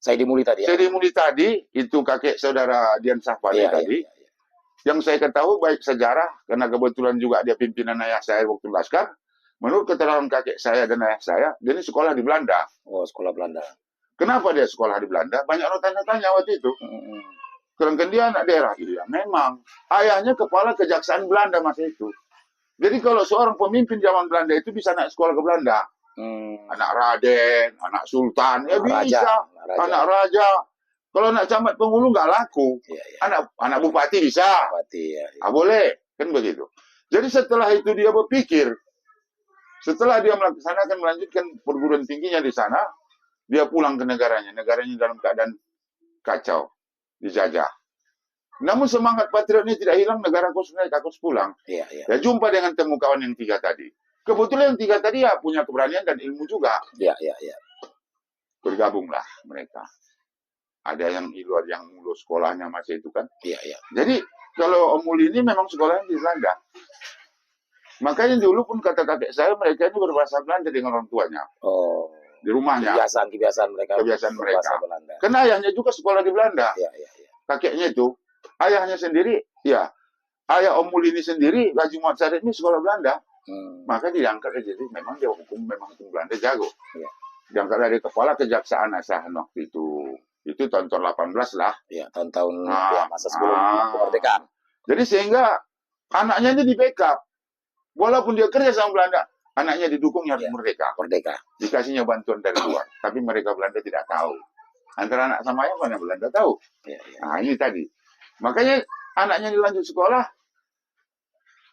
Speaker 2: Saidi Muli tadi.
Speaker 1: Saidi Muli tadi, itu kakek saudara Dian Safari tadi.
Speaker 2: Iya.
Speaker 1: Yang saya ketahui baik sejarah, karena kebetulan juga dia pimpinan ayah saya waktu laskar. Menurut keterangan kakek saya dan ayah saya, dia ini sekolah di Belanda.
Speaker 2: Oh, sekolah Belanda.
Speaker 1: Kenapa dia sekolah di Belanda? Banyak orang tanya-tanya waktu itu. Sedangkan dia anak daerah gitu ya. Memang ayahnya kepala kejaksaan Belanda masa itu. Jadi kalau seorang pemimpin zaman Belanda itu bisa naik sekolah ke Belanda. Anak Raden, anak Sultan, ya bisa. Anak Raja. Kalau anak camat penghulu nggak laku.
Speaker 2: Iya, iya.
Speaker 1: Anak bupati bisa.
Speaker 2: Bupati, ya.
Speaker 1: Boleh. Kan begitu. Jadi setelah itu dia berpikir. Setelah dia melanjutkan perguruan tingginya di sana, dia pulang ke negaranya. Negaranya dalam keadaan kacau. Dijajah. Namun semangat patriot ini tidak hilang, negara aku harus pulang.
Speaker 2: Iya, iya.
Speaker 1: Ya jumpa dengan temu kawan yang 3 tadi. Kebetulan yang 3 tadi ya punya keberanian dan ilmu juga.
Speaker 2: Iya, iya, iya.
Speaker 1: Bergabunglah mereka. Ada yang di luar yang mulu sekolahnya masih itu kan.
Speaker 2: Iya, iya.
Speaker 1: Jadi kalau Om Muli ini memang sekolahnya di Belanda. Makanya dulu pun kata kakek saya, mereka ini berbahasa Belanda dengan orang tuanya.
Speaker 2: Oh.
Speaker 1: Di rumahnya.
Speaker 2: Kebiasaan mereka.
Speaker 1: Kebiasaan mereka.
Speaker 2: Belanda.
Speaker 1: Karena ayahnya juga sekolah di Belanda.
Speaker 2: Iya, iya, iya.
Speaker 1: Kakeknya itu, ayahnya sendiri, ya. Ayah Om Muli ini sendiri, Haji Muhammad Said ini sekolah Belanda. Maka diangkat jadi memang dia hukum Belanda jago.
Speaker 2: Ya.
Speaker 1: Diangkat dari kepala kejaksaan asahan waktu itu. Itu tahun 18 lah.
Speaker 2: Ya, tahun-tahun masa sebelum kemerdekaan.
Speaker 1: Jadi sehingga anaknya ini di backup. Walaupun dia kerja sama Belanda, anaknya didukung harus merdeka. Dikasihnya bantuan dari luar. Tapi mereka Belanda tidak tahu. Antara anak sama ayah mana Belanda tahu.
Speaker 2: Ya.
Speaker 1: Nah ini tadi. Makanya anaknya dilanjut sekolah.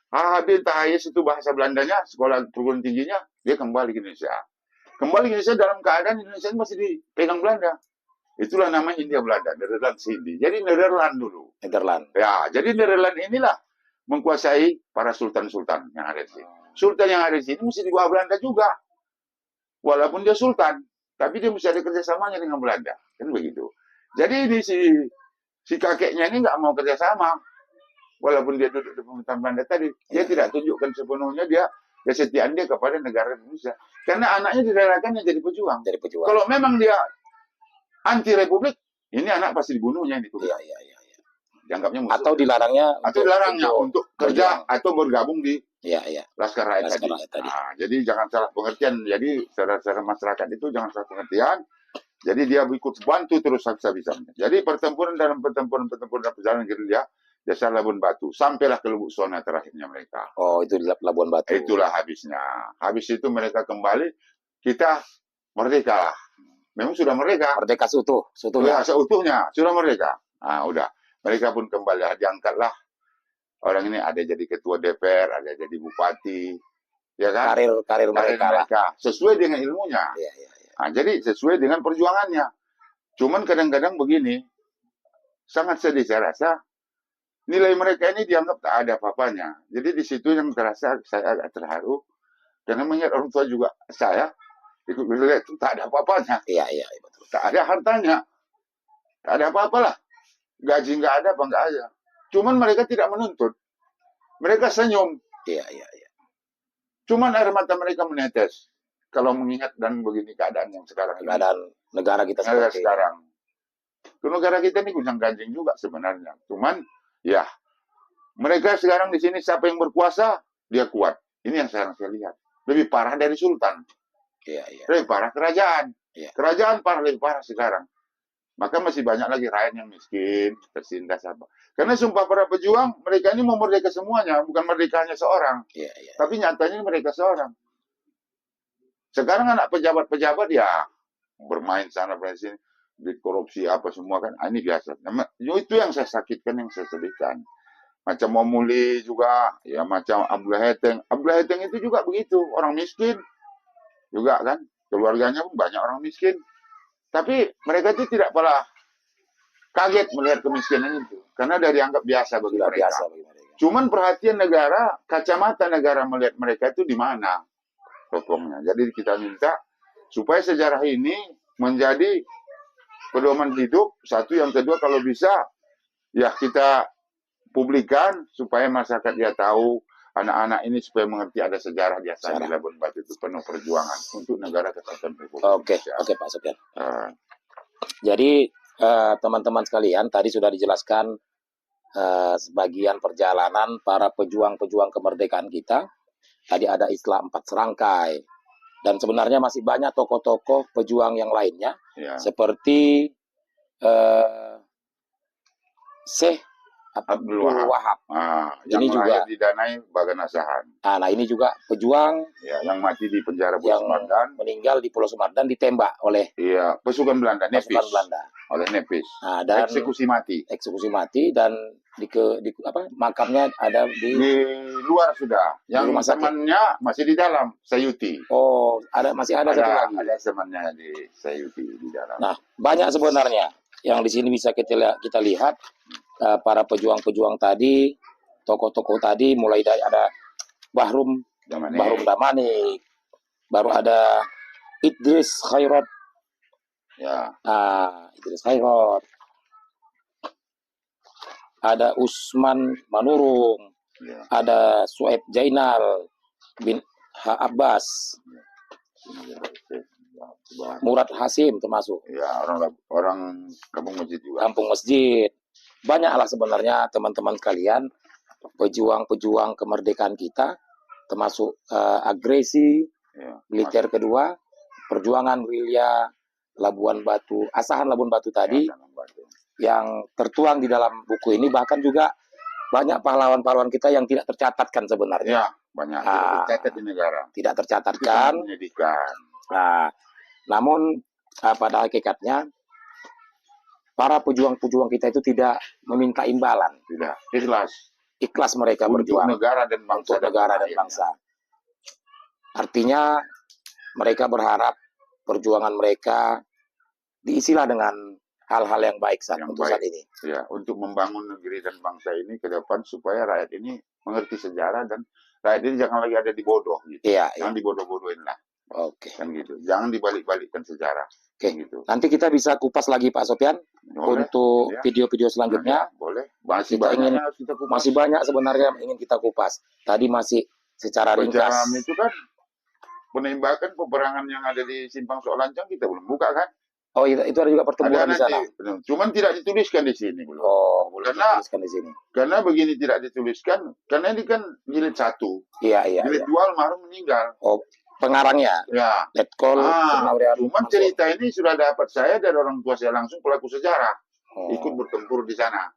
Speaker 1: Habis Tahayes itu bahasa Belandanya, sekolah perguruan tingginya, dia kembali ke Indonesia. Kembali ke Indonesia dalam keadaan Indonesia masih dipegang Belanda. Itulah namanya Hindia Belanda, Nederland Hindi. Jadi Nederland dulu.
Speaker 2: Nederland.
Speaker 1: Ya, jadi Nederland inilah mengkuasai para sultan-sultan yang ada di sini. Sultan yang ada di sini mesti di bawah Belanda juga. Walaupun dia sultan, tapi dia mesti ada kerjasamanya dengan Belanda. Kan begitu. Jadi ini si kakeknya ini nggak mau kerjasama. Walaupun dia duduk di pemerintahan Belanda tadi, dia tidak tunjukkan sepenuhnya dia kesetiaan dia kepada negara Indonesia. Karena anaknya direlakan yang jadi pejuang.
Speaker 2: Jadi pejuang.
Speaker 1: Kalau memang dia anti republik, ini anak pasti dibunuhnya itu.
Speaker 2: Iya.
Speaker 1: Dianggapnya musuh.
Speaker 2: Atau dilarangnya
Speaker 1: untuk kerja atau bergabung di
Speaker 2: Iya.
Speaker 1: Laskar Rakyat
Speaker 2: Laskar
Speaker 1: tadi.
Speaker 2: Rakyat tadi.
Speaker 1: Nah, jadi jangan salah pengertian. Jadi saudara-saudara masyarakat itu jangan salah pengertian. Jadi dia ikut bantu terus habis-habisannya. Jadi pertempuran dalam perjalanan gerilya Desa Labuan Batu sampailah ke Lubuk Sona terakhirnya mereka.
Speaker 2: Oh, itu di Labuan Batu.
Speaker 1: Itulah habisnya. Habis itu mereka kembali, kita merdeka lah. Memang sudah merdeka.
Speaker 2: Merdeka
Speaker 1: Ya, seutuhnya sudah merdeka. Nah, udah. Mereka pun kembali, diangkatlah. Orang ini ada jadi ketua DPR, ada jadi bupati, ya kan?
Speaker 2: Karir mereka.
Speaker 1: Sesuai dengan ilmunya.
Speaker 2: Iya.
Speaker 1: Nah, jadi sesuai dengan perjuangannya. Cuman kadang-kadang begini, sangat sedih saya rasa, nilai mereka ini dianggap tak ada apa-apanya. Jadi di situ yang terasa saya agak terharu, karena melihat orang tua juga saya, ikut melihat itu tak ada apa-apanya.
Speaker 2: Iya, betul.
Speaker 1: Tak ada hartanya. Tak ada apa-apalah. Gaji nggak ada, apa nggak ada. Cuman mereka tidak menuntut. Mereka senyum.
Speaker 2: Iya.
Speaker 1: Cuman air mata mereka menetes. Kalau mengingat dan begini keadaan yang sekarang.
Speaker 2: Keadaan negara kita seperti
Speaker 1: sekarang. Negara kita ini gunjang ganjing juga sebenarnya. Cuman, ya, mereka sekarang di sini siapa yang berkuasa, dia kuat. Ini yang sekarang saya lihat. Lebih parah dari sultan.
Speaker 2: Iya.
Speaker 1: Lebih parah kerajaan.
Speaker 2: Iya.
Speaker 1: Kerajaan lebih parah sekarang. Maka masih banyak lagi rakyat yang miskin, tersindas apa. Karena sumpah para pejuang, mereka ini mau merdeka semuanya, bukan merdeka hanya seorang.
Speaker 2: Iya.
Speaker 1: Tapi nyatanya mereka seorang. Sekarang anak pejabat-pejabat ya bermain sana bermain sini, dikorupsi apa semua kan. Ini biasa. Itu yang saya sakitkan, yang saya sedihkan. Macam Momuli juga, ya macam Abdullah Heteng. Abdullah Heteng itu juga begitu, orang miskin juga kan. Keluarganya pun banyak orang miskin. Tapi mereka itu tidak pernah kaget melihat kemiskinan itu. Karena sudah dianggap biasa bagi mereka. Cuman perhatian negara, kacamata negara melihat mereka itu di mana pokoknya. Jadi kita minta supaya sejarah ini menjadi pedoman hidup. Satu, yang kedua kalau bisa ya kita publikan supaya masyarakat dia tahu, anak-anak ini supaya mengerti ada sejarah di Labuan Batu itu penuh perjuangan untuk negara kesatuan Republik Indonesia.
Speaker 2: Oke Pak Sopyan. Jadi teman-teman sekalian tadi sudah dijelaskan sebagian perjalanan para pejuang-pejuang kemerdekaan kita. Tadi ada Islam 4 serangkai. Dan sebenarnya masih banyak tokoh-tokoh pejuang yang lainnya.
Speaker 1: Ya.
Speaker 2: Seperti Syekh Abdul Wahab.
Speaker 1: Yang juga didanai Bagan Asahan.
Speaker 2: Nah, ini juga pejuang
Speaker 1: yang mati di penjara Pulau
Speaker 2: yang
Speaker 1: Sumardan,
Speaker 2: meninggal di Pulau Sumardan ditembak oleh
Speaker 1: pasukan Belanda, oleh Nepis. Dan eksekusi mati dan makamnya ada di luar sudah. Yang temannya masih di dalam Sayuti.
Speaker 2: Oh, masih ada satu lagi.
Speaker 1: Ada temannya di Sayuti di dalam.
Speaker 2: Nah, banyak sebenarnya yang di sini bisa kita lihat. Para pejuang-pejuang tadi, tokoh-tokoh tadi, mulai dari ada Bahrum Damanik, baru ada Idris Khairat, Idris Khairat, ada Usman Manurung, ada Suhaib Jainal bin Abbas, Murad Hasim termasuk.
Speaker 1: Orang Kampung Masjid juga.
Speaker 2: Kampung Masjid. Banyaklah sebenarnya teman-teman sekalian pejuang-pejuang kemerdekaan kita, termasuk agresi militer kedua, perjuangan gerilya Labuan Batu, Asahan Labuan Batu tadi, yang tertuang di dalam buku ini. Bahkan juga banyak pahlawan-pahlawan kita yang tidak tercatatkan sebenarnya.
Speaker 1: Banyak tidak tercatat di negara.
Speaker 2: Tidak tercatatkan. Namun pada hakikatnya para pejuang-pejuang kita itu tidak meminta imbalan.
Speaker 1: Tidak.
Speaker 2: Ikhlas mereka berjuang.
Speaker 1: Untuk negara dan bangsa.
Speaker 2: Artinya mereka berharap perjuangan mereka diisilah dengan hal-hal yang baik saat ini.
Speaker 1: Untuk membangun negeri dan bangsa ini ke depan supaya rakyat ini mengerti sejarah dan rakyat ini jangan lagi ada di bodoh gitu.
Speaker 2: Iya,
Speaker 1: Jangan dibodoh-bodohin lah,
Speaker 2: Oke.
Speaker 1: kan gitu. Jangan dibalik-balikkan sejarah.
Speaker 2: Oke.
Speaker 1: Gitu.
Speaker 2: Nanti kita bisa kupas lagi Pak Sopyan
Speaker 1: Boleh,
Speaker 2: untuk
Speaker 1: ya.
Speaker 2: video-video selanjutnya.
Speaker 1: Boleh. Masih
Speaker 2: Kita
Speaker 1: banyak
Speaker 2: ingin-
Speaker 1: yang harus kita kupas.
Speaker 2: Masih banyak sebenarnya yang ingin kita kupas. Tadi masih secara ringkas.
Speaker 1: Jam itu kan penembakan peperangan yang ada di Simpang Sok Lancang kita belum buka kan?
Speaker 2: Oh, itu ada juga pertempuran di
Speaker 1: Ada
Speaker 2: sana.
Speaker 1: nanti, cuman tidak dituliskan di sini belum.
Speaker 2: Oh, boleh
Speaker 1: Karena-
Speaker 2: dituliskan di sini.
Speaker 1: Karena begini tidak dituliskan, karena ini kan jilid 1.
Speaker 2: Iya.
Speaker 1: Jilid 2 almarhum meninggal.
Speaker 2: Oh, pengarangnya
Speaker 1: Ya.
Speaker 2: Letkol Purnawirawan
Speaker 1: Cuman
Speaker 2: Mansur.
Speaker 1: cerita ini sudah dapat saya dari orang tua saya langsung pelaku sejarah.
Speaker 2: Oh.
Speaker 1: Ikut bertempur di sana.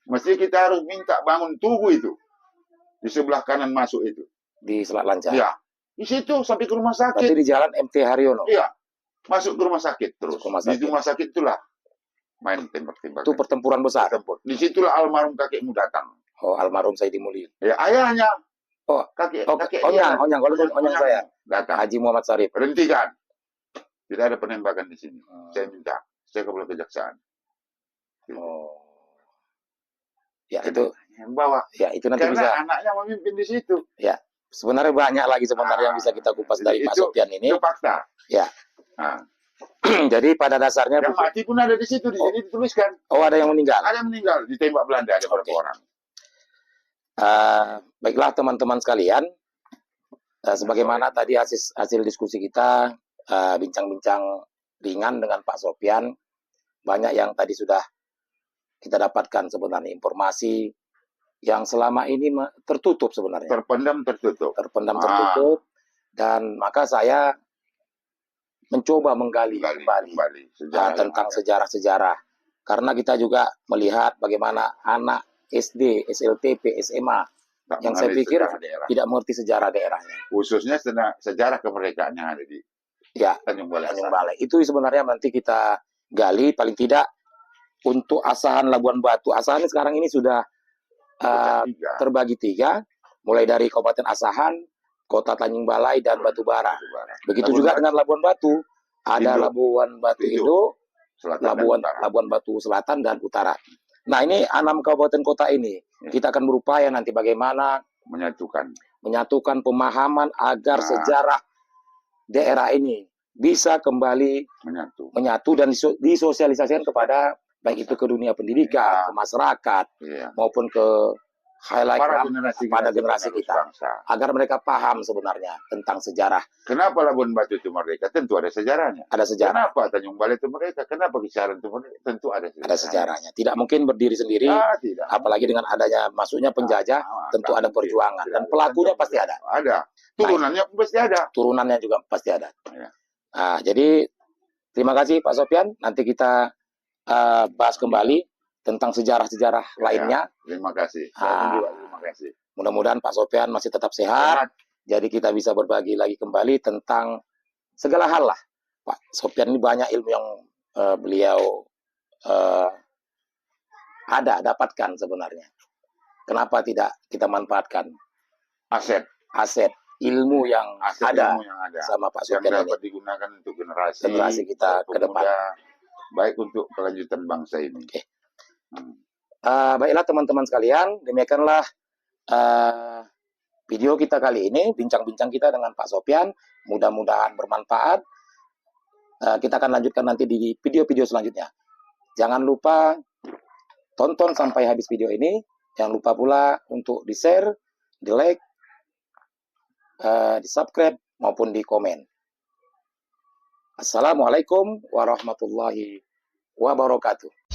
Speaker 1: Mesti kita harus minta bangun tugu itu. Di sebelah kanan masuk itu.
Speaker 2: Di Selat Lancang.
Speaker 1: Iya. Di situ sampai ke rumah sakit.
Speaker 2: Berarti di jalan MT Haryono.
Speaker 1: Iya. Masuk ke rumah sakit terus.
Speaker 2: Masuk ke rumah sakit.
Speaker 1: Di rumah sakit itulah main tembak-tembakan.
Speaker 2: Itu pertempuran besar.
Speaker 1: Di situlah almarhum kakekmu datang.
Speaker 2: Oh, almarhum Saidi Muli.
Speaker 1: Ya, ayahnya.
Speaker 2: Oh,
Speaker 1: kakek
Speaker 2: Onyang kalau saya.
Speaker 1: datang.
Speaker 2: Haji Muhammad Sarif.
Speaker 1: Hentikan. Tidak ada penembakan di sini. Saya minta. Saya kepala kejaksaan.
Speaker 2: Oh. Ya, itu
Speaker 1: Yang bawa.
Speaker 2: ya itu nanti
Speaker 1: Karena
Speaker 2: bisa.
Speaker 1: anaknya memimpin di situ.
Speaker 2: Sebenarnya banyak lagi sebenarnya yang bisa kita kupas dari Pak Sopyan ini.
Speaker 1: Itu fakta.
Speaker 2: Ya.
Speaker 1: Nah,
Speaker 2: Jadi pada dasarnya
Speaker 1: yang mati pun ada di situ. Di sini dituliskan.
Speaker 2: ada yang meninggal.
Speaker 1: Ada yang meninggal. Ditembak Belanda. Ada berapa orang.
Speaker 2: Baiklah teman-teman sekalian, sebagaimana tadi hasil diskusi kita, bincang-bincang ringan dengan Pak Sopyan, banyak yang tadi sudah kita dapatkan sebenarnya informasi yang selama ini tertutup sebenarnya.
Speaker 1: Terpendam tertutup.
Speaker 2: Tertutup, dan maka saya mencoba menggali kembali tentang sejarah-sejarah, karena kita juga melihat bagaimana anak SD, SLTP, SMA yang saya pikir tidak mengerti sejarah daerahnya.
Speaker 1: Khususnya sejarah kemerdekaan yang ada di Tanjung
Speaker 2: Tanjung Balai. Itu sebenarnya nanti kita gali, paling tidak untuk Asahan Labuan Batu. Asahan sekarang ini sudah terbagi 3, mulai dari Kabupaten Asahan, Kota Tanjung Balai, dan Batubara. Begitu juga dengan Labuan Batu. Ada Labuan Batu Indo, Labuan Batu Selatan, dan Utara. Nah, ini 6 kabupaten kota ini. Kita akan berupaya nanti bagaimana menyatukan pemahaman agar sejarah daerah ini bisa kembali menyatu dan disosialisasikan kepada baik itu ke dunia pendidikan, ke masyarakat, maupun ke highlight pada generasi kita, agar mereka paham sebenarnya tentang sejarah.
Speaker 1: Kenapa Labuan Batu itu merdeka? Tentu ada sejarahnya.
Speaker 2: Ada sejarah.
Speaker 1: Kenapa Tanjung Balai itu merdeka? Kenapa Kisaran itu merdeka? Tentu ada sejarahnya.
Speaker 2: Ada sejarahnya. Tidak mungkin berdiri sendiri,
Speaker 1: tidak.
Speaker 2: apalagi dengan adanya masuknya penjajah, tentu ada perjuangan. Dan pelakunya pasti ada.
Speaker 1: Ada. Turunannya pasti ada.
Speaker 2: Turunannya juga pasti ada.
Speaker 1: Ya.
Speaker 2: Nah, jadi terima kasih Pak Sopyan. Nanti kita bahas kembali tentang sejarah-sejarah lainnya.
Speaker 1: Terima kasih. Saya juga terima kasih.
Speaker 2: Mudah-mudahan Pak Sopyan masih tetap sehat. Jadi kita bisa berbagi lagi kembali tentang segala hal lah. Pak Sopyan ini banyak ilmu yang beliau dapatkan sebenarnya. Kenapa tidak kita manfaatkan aset ilmu yang ada sama Pak Sopyan
Speaker 1: yang dapat digunakan untuk generasi
Speaker 2: kita ke depan.
Speaker 1: Baik untuk kelanjutan bangsa ini.
Speaker 2: Okay. Baiklah teman-teman sekalian, demikianlah video kita kali ini, bincang-bincang kita dengan Pak Sopyan. Mudah-mudahan bermanfaat. Kita akan lanjutkan nanti di video-video selanjutnya. Jangan lupa tonton sampai habis video ini. Jangan lupa pula untuk di-share, di-like, di-subscribe, maupun di komen. Assalamualaikum warahmatullahi wabarakatuh.